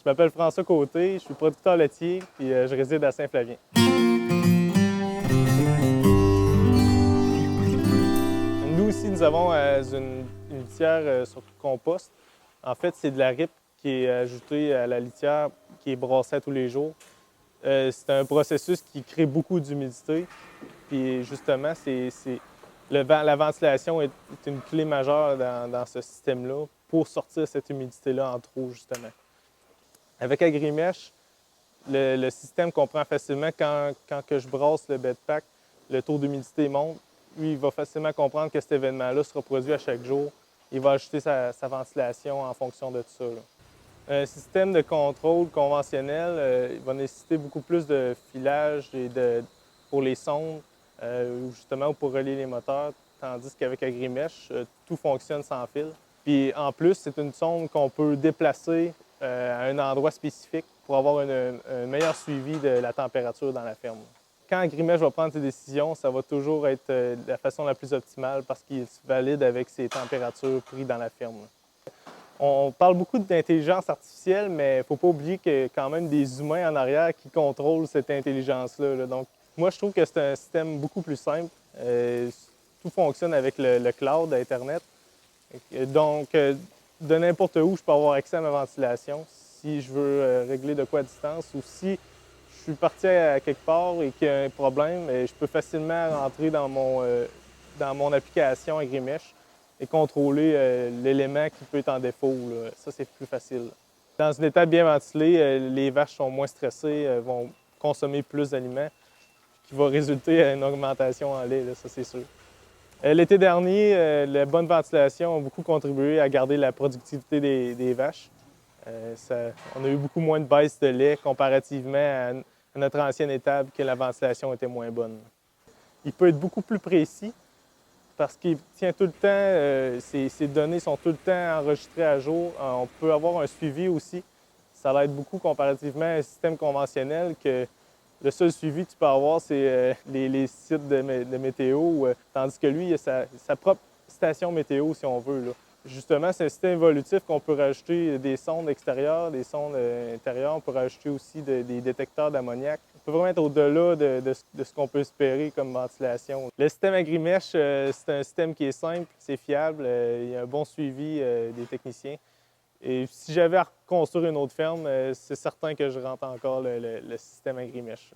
Je m'appelle François Côté, je suis producteur laitier puis je réside à Saint-Flavien. Nous aussi, nous avons une litière sur compost. En fait, c'est de la ripe qui est ajoutée à la litière, qui est brassée tous les jours. C'est un processus qui crée beaucoup d'humidité. Puis justement, la ventilation est une clé majeure dans ce système-là pour sortir cette humidité-là en trop, justement. Avec Agrimesh, le système comprend facilement quand que je brasse le bed pack, le taux d'humidité monte. Lui, il va facilement comprendre que cet événement-là sera produit à chaque jour. Il va ajuster sa ventilation en fonction de tout ça, là. Un système de contrôle conventionnel il va nécessiter beaucoup plus de filage pour les sondes, justement pour relier les moteurs, tandis qu'avec Agrimesh, tout fonctionne sans fil. Puis en plus, c'est une sonde qu'on peut déplacer à un endroit spécifique pour avoir un meilleur suivi de la température dans la ferme. Quand Agrimesh va prendre ses décisions, ça va toujours être la façon la plus optimale parce qu'il se valide avec ses températures prises dans la ferme. On parle beaucoup d'intelligence artificielle, mais il ne faut pas oublier qu'il y a quand même des humains en arrière qui contrôlent cette intelligence-là, là. Donc, moi, je trouve que c'est un système beaucoup plus simple. Tout fonctionne avec le cloud, Internet. Donc, de n'importe où, je peux avoir accès à ma ventilation si je veux régler de quoi à distance ou si je suis parti à quelque part et qu'il y a un problème, je peux facilement rentrer dans mon application Agrimesh et contrôler l'élément qui peut être en défaut, là. Ça, c'est plus facile. Dans une étape bien ventilée, les vaches sont moins stressées, vont consommer plus d'aliments, qui va résulter à une augmentation en lait, là, ça c'est sûr. L'été dernier, la bonne ventilation a beaucoup contribué à garder la productivité des vaches. On a eu beaucoup moins de baisse de lait comparativement à notre ancienne étable que la ventilation était moins bonne. Il peut être beaucoup plus précis parce qu'il tient tout le temps, ses données sont tout le temps enregistrées à jour. On peut avoir un suivi aussi. Ça l'aide beaucoup comparativement à un système conventionnel que le seul suivi que tu peux avoir, c'est les sites de météo, tandis que lui, il a sa propre station météo, si on veut, là. Justement, c'est un système évolutif qu'on peut rajouter des sondes extérieures, des sondes intérieures. On peut rajouter aussi des détecteurs d'ammoniac. On peut vraiment être au-delà de ce qu'on peut espérer comme ventilation. Le système Agrimesh, c'est un système qui est simple, c'est fiable, il y a un bon suivi des techniciens. Et si j'avais à reconstruire une autre ferme, c'est certain que je rentre encore le système Agrimesh.